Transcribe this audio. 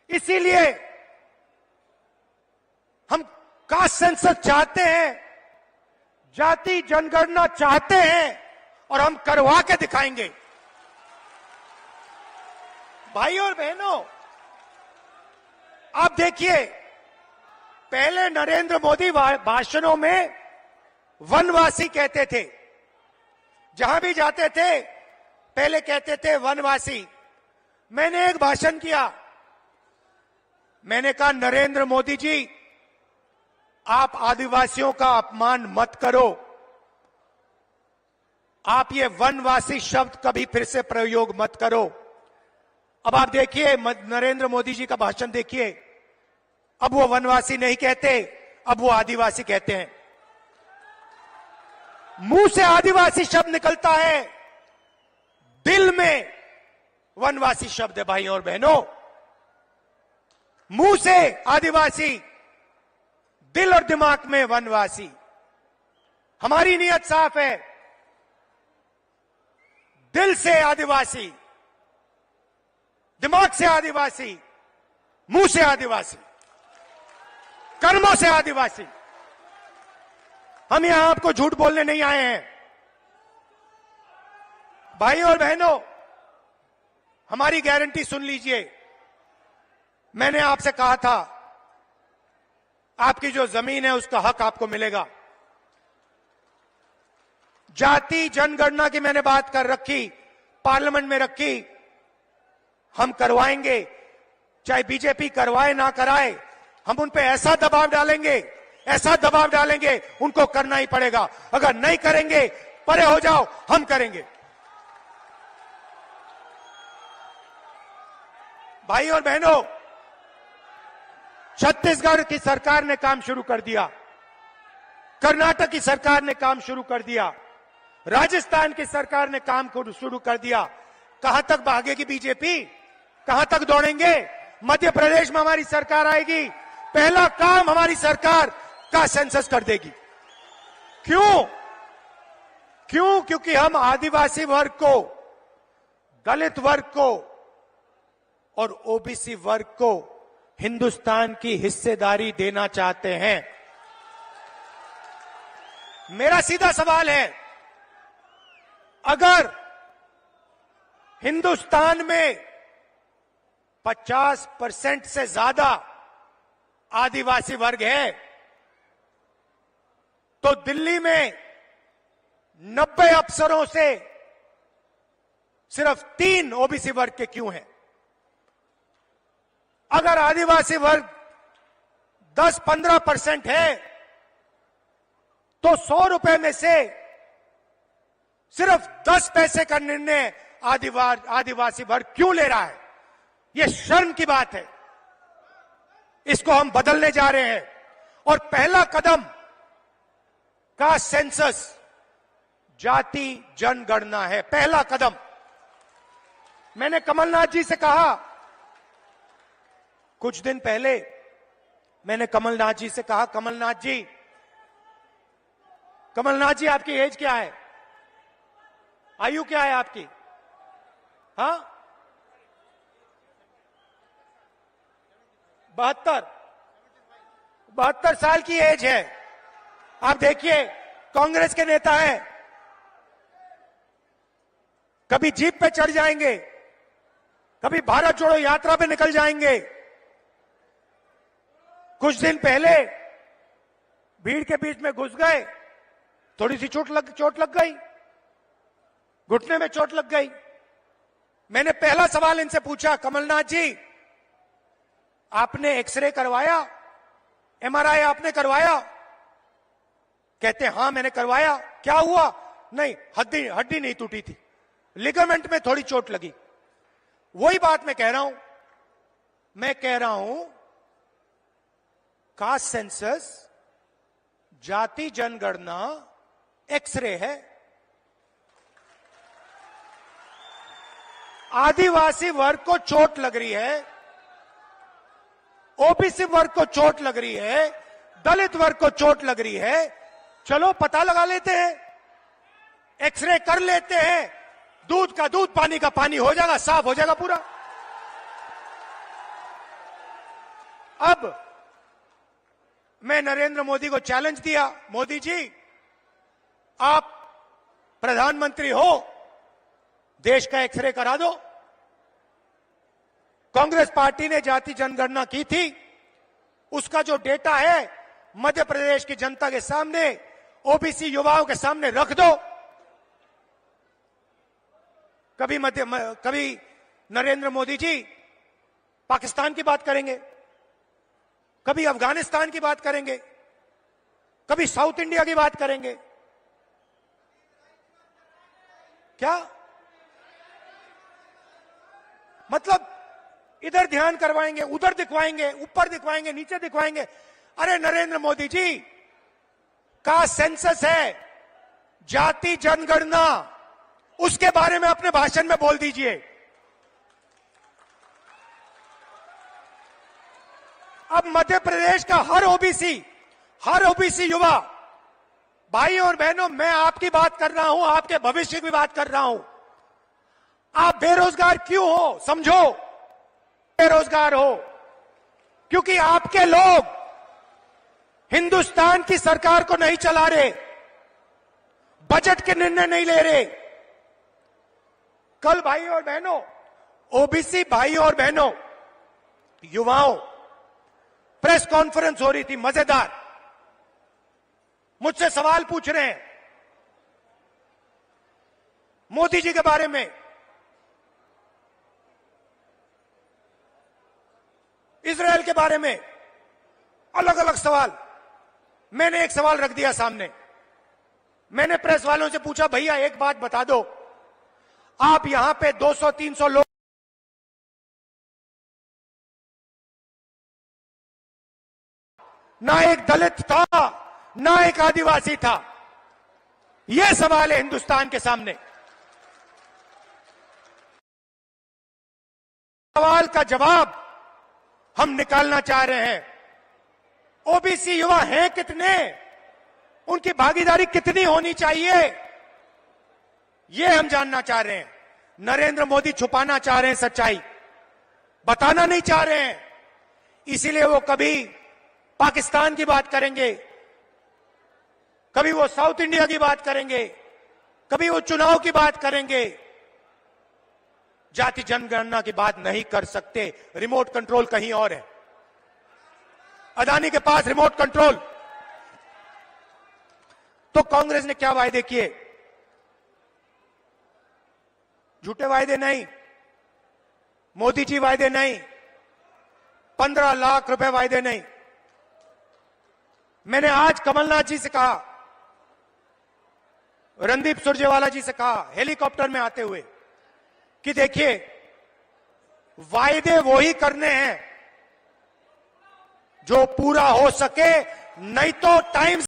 इसीलिए हम caste census चाहते हैं, जाति जनगणना चाहते हैं और हम करवा के दिखाएंगे। भाइयों और बहनों, आप देखिए, पहले नरेंद्र मोदी भाषणों में वनवासी कहते थे, जहां भी जाते थे पहले कहते थे वनवासी। मैंने एक भाषण किया, मैंने कहा नरेंद्र मोदी जी, आप आदिवासियों का अपमान मत करो, आप ये वनवासी शब्द कभी फिर से प्रयोग मत करो। अब आप देखिए नरेंद्र मोदी जी का भाषण देखिए, अब वो वनवासी नहीं कहते, अब वो आदिवासी कहते हैं। मुंह से आदिवासी शब्द निकलता है, दिल में वनवासी शब्द है। भाइयों और बहनों, मुंह से आदिवासी, दिल और दिमाग में वनवासी। हमारी नीयत साफ है, दिल से आदिवासी, दिमाग से आदिवासी, मुंह से आदिवासी, कर्मों से आदिवासी। हम यहां आपको झूठ बोलने नहीं आए हैं। भाइयों और बहनों, हमारी गारंटी सुन लीजिए। मैंने आपसे कहा था, आपकी जो जमीन है उसका हक आपको मिलेगा। जाति जनगणना की मैंने बात कर रखी, पार्लियामेंट में रखी, हम करवाएंगे, चाहे बीजेपी करवाए ना कराए, हम उन पे ऐसा दबाव डालेंगे, ऐसा दबाव डालेंगे, उनको करना ही पड़ेगा। अगर नहीं करेंगे, परे हो जाओ, हम करेंगे। भाई और बहनों, छत्तीसगढ़ की सरकार ने काम शुरू कर दिया, कर्नाटक की सरकार ने काम शुरू कर दिया, राजस्थान की सरकार ने काम शुरू कर दिया। कहां तक भागेगी बीजेपी? कहां तक दौड़ेंगे? मध्य प्रदेश में हमारी सरकार आएगी, पहला काम हमारी सरकार का सेंसस कर देगी। क्यों? क्योंकि हम आदिवासी वर्ग को, दलित वर्ग को और ओबीसी वर्ग को हिंदुस्तान की हिस्सेदारी देना चाहते हैं। मेरा सीधा सवाल है, अगर हिंदुस्तान में 50% से ज्यादा आदिवासी वर्ग है, तो दिल्ली में 90 अफसरों से सिर्फ 3 ओबीसी वर्ग के क्यों हैं? अगर आदिवासी वर्ग 10-15% है, तो 100 रुपए में से सिर्फ 10 पैसे का निर्णय आदिवासी वर्ग क्यों ले रहा है? यह शर्म की बात है। इसको हम बदलने जा रहे हैं और पहला कदम का सेंसस जाति जनगणना है। पहला कदम। मैंने कमलनाथ जी से कहा, कुछ दिन पहले मैंने कमलनाथ जी से कहा, कमलनाथ जी आपकी एज क्या है? आयु क्या है आपकी? हाँ, 72 साल की एज है। आप देखिए, कांग्रेस के नेता हैं, कभी जीप पे चढ़ जाएंगे, कभी भारत जोड़ो यात्रा पे निकल जाएंगे। कुछ दिन पहले भीड़ के बीच में घुस गए, थोड़ी सी चोट लग गई, घुटने में चोट लग गई। मैंने पहला सवाल इनसे पूछा, कमलनाथ जी आपने एक्सरे करवाया, एमआरआई आपने करवाया? कहते हां मैंने करवाया। क्या हुआ? नहीं, हड्डी नहीं टूटी थी, लिगामेंट में थोड़ी चोट लगी। वही बात मैं कह रहा हूं, कास्ट सेंसस, जाति जनगणना एक्सरे है। आदिवासी वर्ग को चोट लग रही है, ओबीसी वर्ग को चोट लग रही है, दलित वर्ग को चोट लग रही है। चलो पता लगा लेते हैं, एक्सरे कर लेते हैं, दूध का दूध, पानी का पानी हो जाएगा, साफ हो जाएगा पूरा। अब मैं नरेंद्र मोदी को चैलेंज दिया, मोदी जी आप प्रधानमंत्री हो, देश का एक्सरे करा दो। कांग्रेस पार्टी ने जाति जनगणना की थी, उसका जो डेटा है मध्य प्रदेश की जनता के सामने, ओबीसी युवाओं के सामने रख दो। कभी नरेंद्र मोदी जी पाकिस्तान की बात करेंगे, कभी अफगानिस्तान की बात करेंगे, कभी साउथ इंडिया की बात करेंगे। क्या मतलब इधर ध्यान करवाएंगे, उधर दिखवाएंगे, ऊपर दिखवाएंगे, नीचे दिखवाएंगे। अरे नरेंद्र मोदी जी का सेंसस है, जाति जनगणना, उसके बारे में अपने भाषण में बोल दीजिए। अब मध्य प्रदेश का हर ओबीसी युवा, भाई और बहनों, मैं आपकी बात कर रहा हूं, आपके भविष्य की बात कर रहा हूं। आप बेरोजगार क्यों हो? समझो, बेरोजगार हो क्योंकि आपके लोग हिंदुस्तान की सरकार को नहीं चला रहे, बजट के निर्णय नहीं ले रहे। कल भाई और बहनों, ओबीसी भाई और बहनों, युवाओं, प्रेस कॉन्फ्रेंस हो रही थी मजेदार। मुझसे सवाल पूछ रहे हैं मोदी जी के बारे में, इजराइल के बारे में, अलग अलग सवाल। मैंने एक सवाल रख दिया सामने। मैंने प्रेस वालों से पूछा, भैया एक बात बता दो, आप यहां पे 200-300 लोग, ना एक दलित था, ना एक आदिवासी था। यह सवाल है हिंदुस्तान के सामने। सवाल का जवाब हम निकालना चाह रहे हैं। ओबीसी युवा हैं कितने, उनकी भागीदारी कितनी होनी चाहिए, यह हम जानना चाह रहे हैं। नरेंद्र मोदी छुपाना चाह रहे हैं सच्चाई, बताना नहीं चाह रहे हैं। इसीलिए वो कभी पाकिस्तान की बात करेंगे, कभी वो साउथ इंडिया की बात करेंगे, कभी वो चुनाव की बात करेंगे। जाति जनगणना की बात नहीं कर सकते। रिमोट कंट्रोल कहीं और है, अदानी के पास रिमोट कंट्रोल। तो कांग्रेस ने क्या वायदे किए? झूठे वायदे नहीं, मोदी जी वायदे नहीं, 15 लाख रुपए वायदे नहीं। मैंने आज कमलनाथ जी से कहा, रणदीप सुरजेवाला जी से कहा हेलीकॉप्टर में आते हुए कि देखिए, वायदे वो ही करने हैं जो पूरा हो सके, नहीं तो टाइम